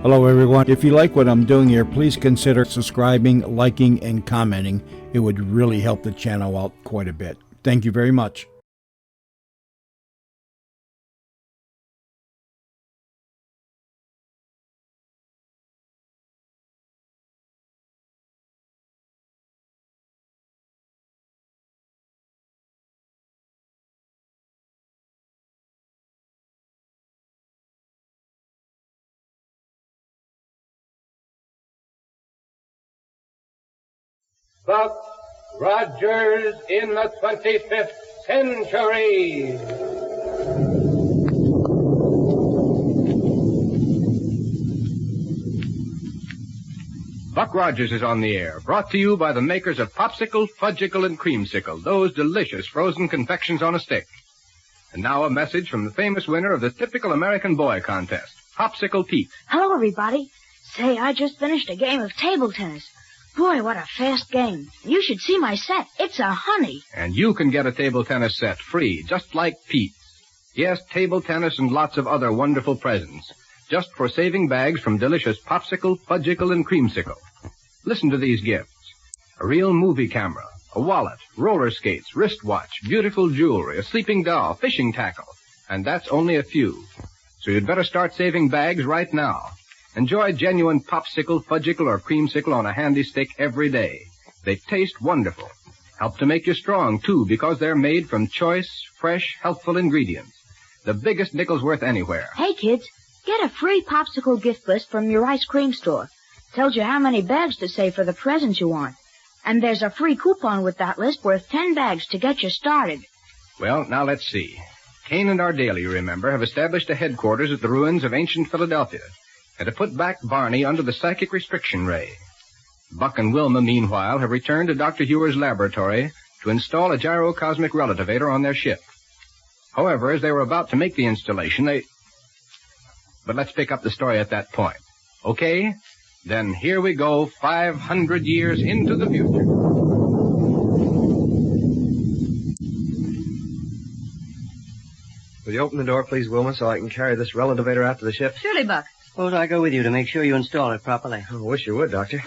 Hello everyone. If you like what I'm doing here, please consider subscribing, liking, and commenting. It would really help the channel out quite a bit. Thank you very much. Buck Rogers in the 25th century. Buck Rogers is on the air, brought to you by the makers of Popsicle, Fudgicle, and Creamsicle, those delicious frozen confections on a stick. And now a message from the famous winner of the typical American boy contest, Popsicle Pete. Hello, everybody. Say, I just finished a game of table tennis. Boy, what a fast game. You should see my set. It's a honey. And you can get a table tennis set free, just like Pete. Yes, table tennis and lots of other wonderful presents, just for saving bags from delicious Popsicle, Fudgicle, and Creamsicle. Listen to these gifts. A real movie camera, a wallet, roller skates, wristwatch, beautiful jewelry, a sleeping doll, fishing tackle. And that's only a few. So you'd better start saving bags right now. Enjoy genuine Popsicle, Fudgicle, or Creamsicle on a handy stick every day. They taste wonderful. Help to make you strong, too, because they're made from choice, fresh, healthful ingredients. The biggest nickel's worth anywhere. Hey, kids, get a free Popsicle gift list from your ice cream store. Tells you how many bags to save for the presents you want. And there's a free coupon with that list worth 10 bags to get you started. Well, now let's see. Kane and Ardaly, you remember, have established a headquarters at the ruins of ancient Philadelphia, and to put back Barney under the psychic restriction ray. Buck and Wilma, meanwhile, have returned to Dr. Hewer's laboratory to install a Gyro cosmic relativator on their ship. However, as they were about to make the installation, But let's pick up the story at that point. Okay? Then here we go, 500 years into the future. Will you open the door, please, Wilma, so I can carry this relativator out to the ship? Surely, Buck. Suppose I go with you to make sure you install it properly. I wish you would, Doctor.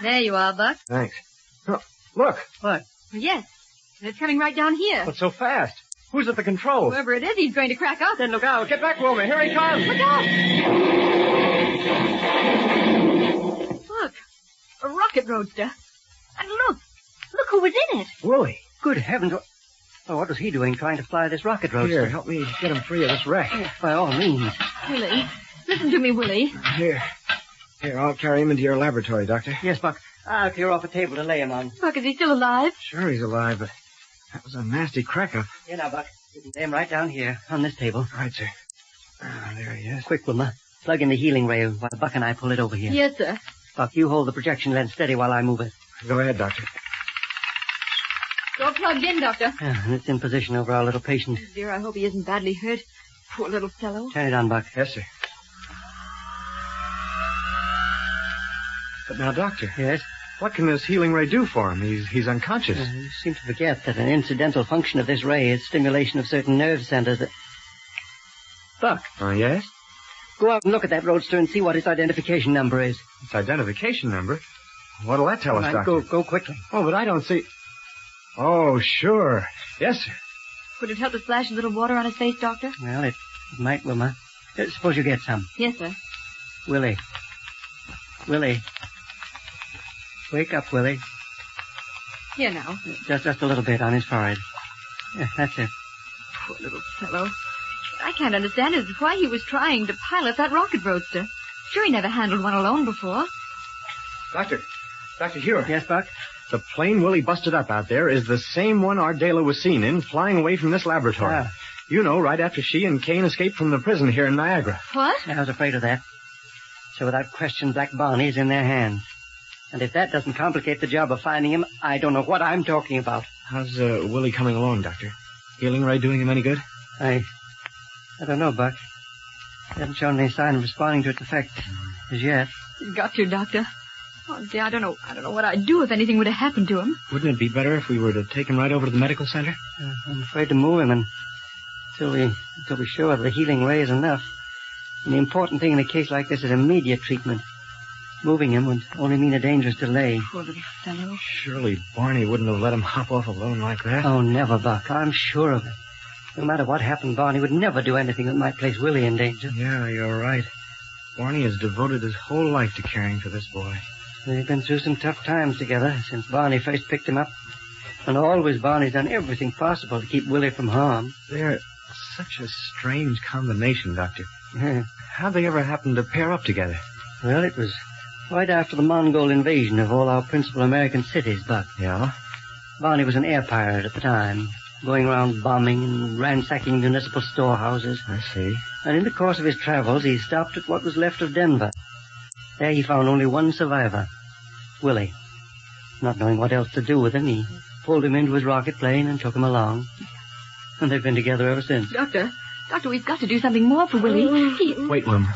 There you are, Buck. Thanks. Oh, look. What? Yes. And it's coming right down here. What's so fast? Who's at the controls? Whoever it is, he's going to crack out. Then look out. Get back, Wilma. Here he comes. Look out! Look. A rocket roadster. And look who was in it. Willie. Good heavens. Oh, what was he doing trying to fly this rocket roadster? Here, help me get him free of this wreck. By all means. Willie, listen to me, Willie. Here, I'll carry him into your laboratory, Doctor. Yes, Buck. I'll clear off a table to lay him on. Buck, is he still alive? Sure he's alive, but that was a nasty crack-up. Here now, Buck. You can lay him right down here on this table. Right, sir. Ah, there he is. Quick, Wilma. Plug in the healing ray while Buck and I pull it over here. Yes, sir. Buck, you hold the projection lens steady while I move it. Go ahead, Doctor. It's all plugged in, Doctor. Yeah, and it's in position over our little patient. Dear, I hope he isn't badly hurt. Poor little fellow. Turn it on, Buck. Yes, sir. But now, Doctor. Yes? What can this healing ray do for him? He's unconscious. You seem to forget that an incidental function of this ray is stimulation of certain nerve centers that... Buck. Oh, yes? Go out and look at that roadster and see what its identification number is. Its identification number? What'll that tell us, Right, Doctor? Go quickly. Oh, but I don't see... Oh, sure. Yes, sir. Would it help to splash a little water on his face, Doctor? Well, it might, Wilma. Suppose you get some. Yes, sir. Willie. Wake up, Willie. Here now. Just a little bit on his forehead. Yeah, that's it. Poor little fellow. What I can't understand is why he was trying to pilot that rocket roadster. Sure, he never handled one alone before. Dr. Hewer. Yes, Buck? The plane Willie busted up out there is the same one Ardela was seen in, flying away from this laboratory. Ah. You know, right after she and Kane escaped from the prison here in Niagara. What? I was afraid of that. So without question, Black Barney's in their hands. And if that doesn't complicate the job of finding him, I don't know what I'm talking about. How's Willie coming along, Doctor? Healing ray doing him any good? I don't know, Buck. He hasn't shown any sign of responding to its effect as yet. He's got to, Doctor. Oh, dear, I don't know what I'd do if anything would have happened to him. Wouldn't it be better if we were to take him right over to the medical center? I'm afraid to move him until we're sure the healing ray is enough. And the important thing in a case like this is immediate treatment. Moving him would only mean a dangerous delay. Poor little fellow. Surely Barney wouldn't have let him hop off alone like that. Oh, never, Buck. I'm sure of it. No matter what happened, Barney would never do anything that might place Willie in danger. Yeah, you're right. Barney has devoted his whole life to caring for this boy. They've been through some tough times together since Barney first picked him up. And always Barney's done everything possible to keep Willie from harm. They're such a strange combination, Doctor. Yeah. How'd they ever happen to pair up together? Well, it was right after the Mongol invasion of all our principal American cities, Buck. Yeah? Barney was an air pirate at the time, going around bombing and ransacking municipal storehouses. I see. And in the course of his travels, he stopped at what was left of Denver. There he found only one survivor, Willie. Not knowing what else to do with him, he pulled him into his rocket plane and took him along. And they've been together ever since. Doctor, we've got to do something more for Willie. Wait, Wilma.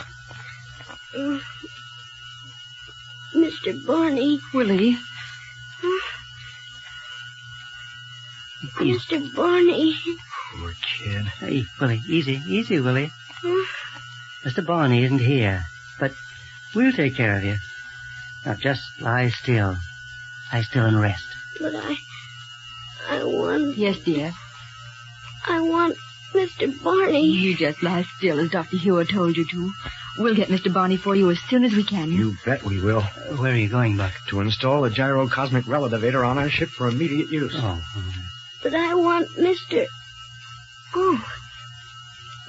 Mr. Barney. Willie. Mr. Barney. Poor kid. Hey, Willie, easy, Willie. Mr. Barney isn't here, but we'll take care of you. Now just lie still. Lie still and rest. But I want... Yes, dear. I want Mr. Barney. You just lie still as Dr. Hewer told you to. We'll get Mr. Barney for you as soon as we can. You bet we will. Where are you going, Buck? To install a Gyro cosmic relativator on our ship for immediate use. Oh. But I want Mr... Oh,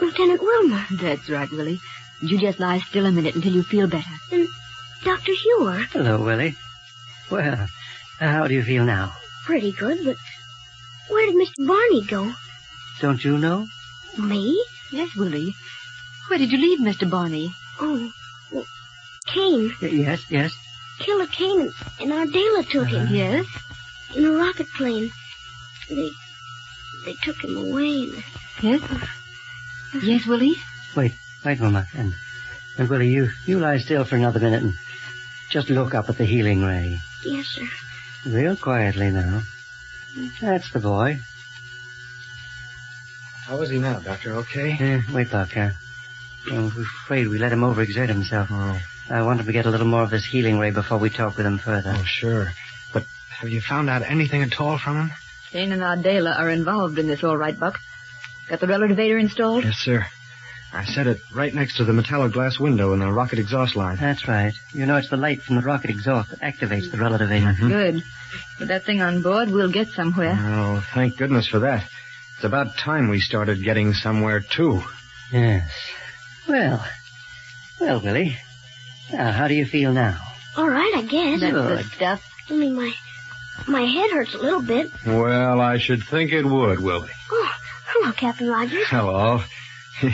Lieutenant Wilmer. That's right, Willie. You just lie still a minute until you feel better. And Dr. Hewer. Hello, Willie. Well, how do you feel now? Pretty good, but where did Mr. Barney go? Don't you know? Me? Yes, Willie. Where did you leave Mr. Barney? Oh, well, Kane. Yes. Killer Kane and Ardela took him. Yes? In a rocket plane. They took him away. Yes? Yes, Willie? Wait, Wilma. And Willie, you lie still for another minute and just look up at the healing ray. Yes, sir. Real quietly now. That's the boy. How is he now, Doctor? Okay? Wait, Buck. I'm afraid we let him overexert himself. Oh. I want him to get a little more of this healing ray before we talk with him further. Oh, sure. But have you found out anything at all from him? Kane and Ardela are involved in this, all right, Buck. Got the relativator installed? Yes, sir. I set it right next to the metallic glass window in the rocket exhaust line. That's right. You know, it's the light from the rocket exhaust that activates the relativator. Mm-hmm. Good. With that thing on board, we'll get somewhere. Oh, thank goodness for that. It's about time we started getting somewhere, too. Yes. Well, Willie. Now, how do you feel now? All right, I guess. That's Good. the stuff. Only my head hurts a little bit. Well, I should think it would, Willie. Oh, hello, Captain Rogers. Hello.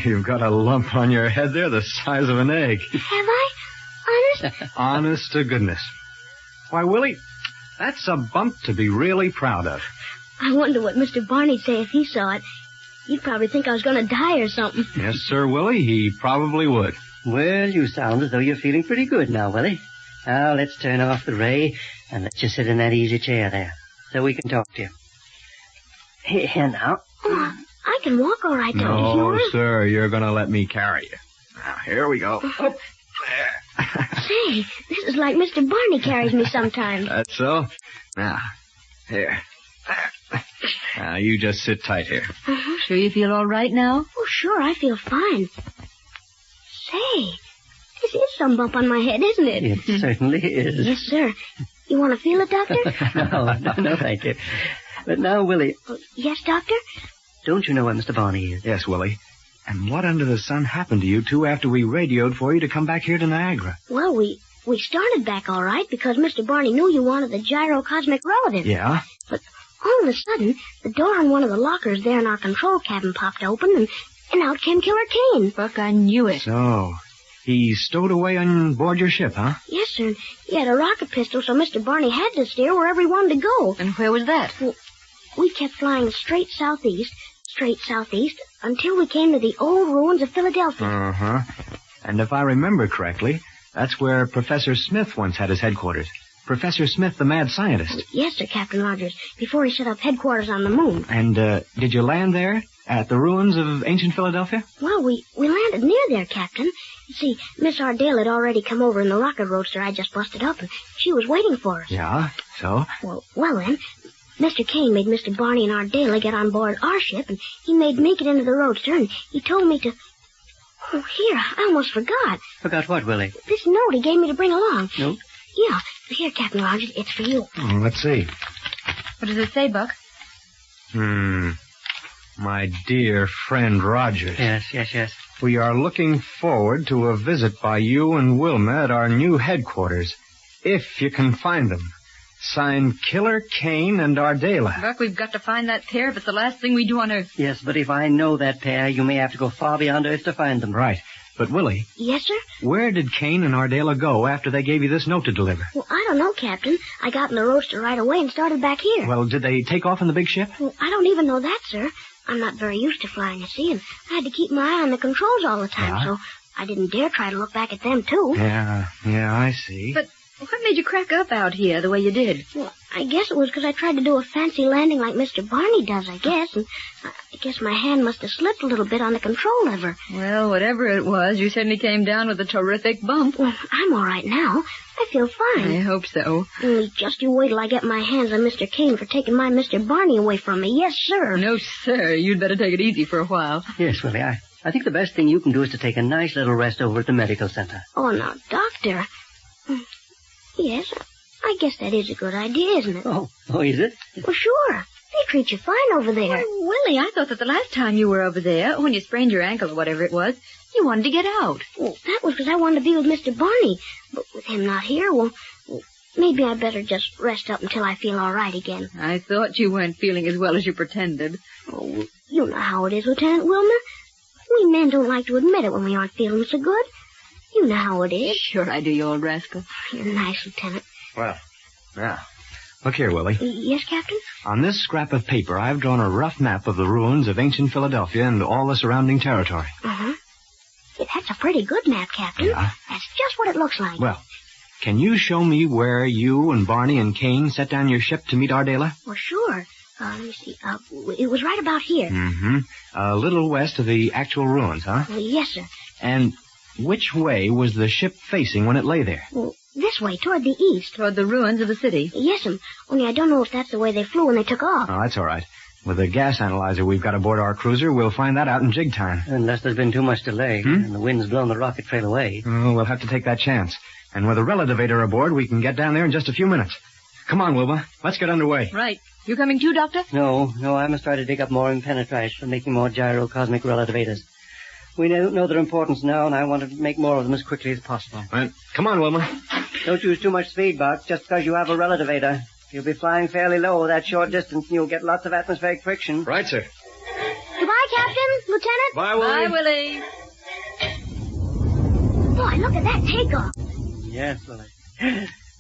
You've got a lump on your head there the size of an egg. Have I? Honest? Honest to goodness. Why, Willie, that's a bump to be really proud of. I wonder what Mr. Barney'd say if he saw it. He'd probably think I was going to die or something. Yes, sir, Willie, he probably would. Well, you sound as though you're feeling pretty good now, Willie. Now, let's turn off the ray and let you sit in that easy chair there so we can talk to you. Here now. Oh, I can walk all right, don't you, No, Nora? sir, you're going to let me carry you. Now, here we go. Up there. Say, this is like Mr. Barney carries me sometimes. That's so. Now, here. There. Now, you just sit tight here. Sure you feel all right now? Oh, sure, I feel fine. Say, this is some bump on my head, isn't it? It certainly is. Yes, sir. You want to feel it, Doctor? No, thank you. But now, Willie, Oh, yes, Doctor? don't you know where Mr. Barney is? Yes, Willie. And what under the sun happened to you two after we radioed for you to come back here to Niagara? Well, we started back all right because Mr. Barney knew you wanted the Gyro cosmic relative. Yeah? But all of a sudden, the door in one of the lockers there in our control cabin popped open, and out came Killer Kane. Buck, I knew it. So, he stowed away on board your ship, huh? Yes, sir. He had a rocket pistol, so Mr. Barney had to steer wherever he wanted to go. And where was that? We kept flying straight southeast, until we came to the old ruins of Philadelphia. Uh-huh. And if I remember correctly, that's where Professor Smith once had his headquarters. Professor Smith, the mad scientist. Yes, sir, Captain Rogers, before he set up headquarters on the moon. And, did you land there? At the ruins of ancient Philadelphia? Well, we landed near there, Captain. You see, Miss Ardale had already come over in the rocket roadster I just busted up, and she was waiting for us. Yeah, so? Well then, Mr. Kane made Mr. Barney and Ardale get on board our ship, and he made me get into the roadster, and he told me to... Oh, here, I almost forgot. Forgot what, Willie? This note he gave me to bring along. Note? Yeah, here, Captain Rogers, it's for you. Let's see. What does it say, Buck? My dear friend Rogers. Yes. We are looking forward to a visit by you and Wilma at our new headquarters, if you can find them. Signed Killer Kane and Ardela. Buck, we've got to find that pair if it's the last thing we do on Earth. Yes, but if I know that pair, you may have to go far beyond Earth to find them. Right. But, Willie, Yes, sir? where did Kane and Ardela go after they gave you this note to deliver? Well, I don't know, Captain. I got in the roadster right away and started back here. Well, did they take off in the big ship? Well, I don't even know that, sir. I'm not very used to flying, you see, and I had to keep my eye on the controls all the time, so I didn't dare try to look back at them, too. Yeah, I see. But what made you crack up out here the way you did? Well, I guess it was because I tried to do a fancy landing like Mr. Barney does, I guess, and I guess my hand must have slipped a little bit on the control lever. Well, whatever it was, you certainly came down with a terrific bump. Well, I'm all right now. I feel fine. I hope so. Only just you wait till I get my hands on Mr. Kane for taking my Mr. Barney away from me. Yes, sir. No, sir. You'd better take it easy for a while. Yes, Willie, I think the best thing you can do is to take a nice little rest over at the medical center. Oh, now, Doctor. Yes, I guess that is a good idea, isn't it? Oh, is it? Well, sure. They treat you fine over there. Well, Willie, I thought that the last time you were over there, when you sprained your ankle or whatever it was, you wanted to get out. Well, that was because I wanted to be with Mr. Barney. But with him not here, well, maybe I better just rest up until I feel all right again. I thought you weren't feeling as well as you pretended. Oh, you know how it is, Lieutenant Wilmer. We men don't like to admit it when we aren't feeling so good. You know how it is. Sure I do, you old rascal. You're nice, Lieutenant. Well, now, look here, Willie. Yes, Captain? On this scrap of paper, I've drawn a rough map of the ruins of ancient Philadelphia and all the surrounding territory. Uh-huh. Yeah, that's a pretty good map, Captain. Yeah? That's just what it looks like. Well, can you show me where you and Barney and Kane set down your ship to meet Ardela? Well, sure. Let me see. It was right about here. Mm-hmm. A little west of the actual ruins, huh? Yes, sir. And which way was the ship facing when it lay there? Well, this way, toward the east. Toward the ruins of the city. Yes'm. Only I don't know if that's the way they flew when they took off. Oh, that's all right. With the gas analyzer we've got aboard our cruiser, we'll find that out in jig time. Unless there's been too much delay, and the wind's blown the rocket trail away. Oh, we'll have to take that chance. And with a relativator aboard, we can get down there in just a few minutes. Come on, Wilma. Let's get underway. Right. You coming too, Doctor? No, I must try to dig up more impenetrites for making more gyro cosmic relativators. We know their importance now, and I want to make more of them as quickly as possible. Right. Come on, Wilma. Don't use too much speed, Buck, just because you have a relativator. You'll be flying fairly low that short distance, and you'll get lots of atmospheric friction. Right, sir. Goodbye, Captain, Lieutenant. Bye, Willie. Bye, Willie. Boy, look at that takeoff. Yes, Willie.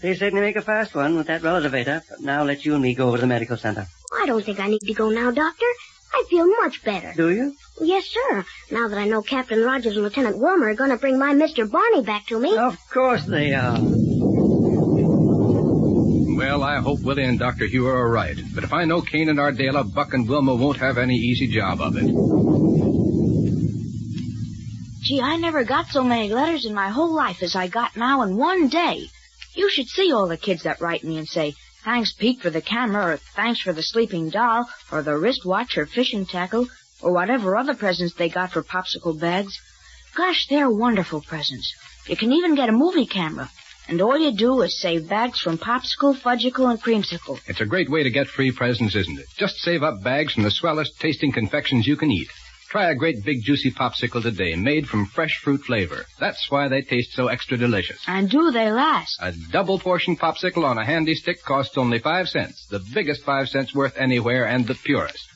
They certainly make a fast one with that relativator, but now let you and me go over to the medical center. I don't think I need to go now, Doctor. I feel much better. Do you? Yes, sir. Now that I know Captain Rogers and Lieutenant Wilmer are going to bring my Mr. Barney back to me. Of course they are. Well, I hope Willie and Dr. Hugh are right. But if I know Kane and Ardela, Buck and Wilma won't have any easy job of it. Gee, I never got so many letters in my whole life as I got now in one day. You should see all the kids that write me and say, thanks, Pete, for the camera, or thanks for the sleeping doll, or the wristwatch, or fishing tackle, or whatever other presents they got for popsicle bags. Gosh, they're wonderful presents. You can even get a movie camera. And all you do is save bags from Popsicle, Fudgicle, and Creamsicle. It's a great way to get free presents, isn't it? Just save up bags from the swellest tasting confections you can eat. Try a great big juicy popsicle today, made from fresh fruit flavor. That's why they taste so extra delicious. And do they last? A double portion popsicle on a handy stick costs only 5 cents. The biggest 5 cents worth anywhere and the purest.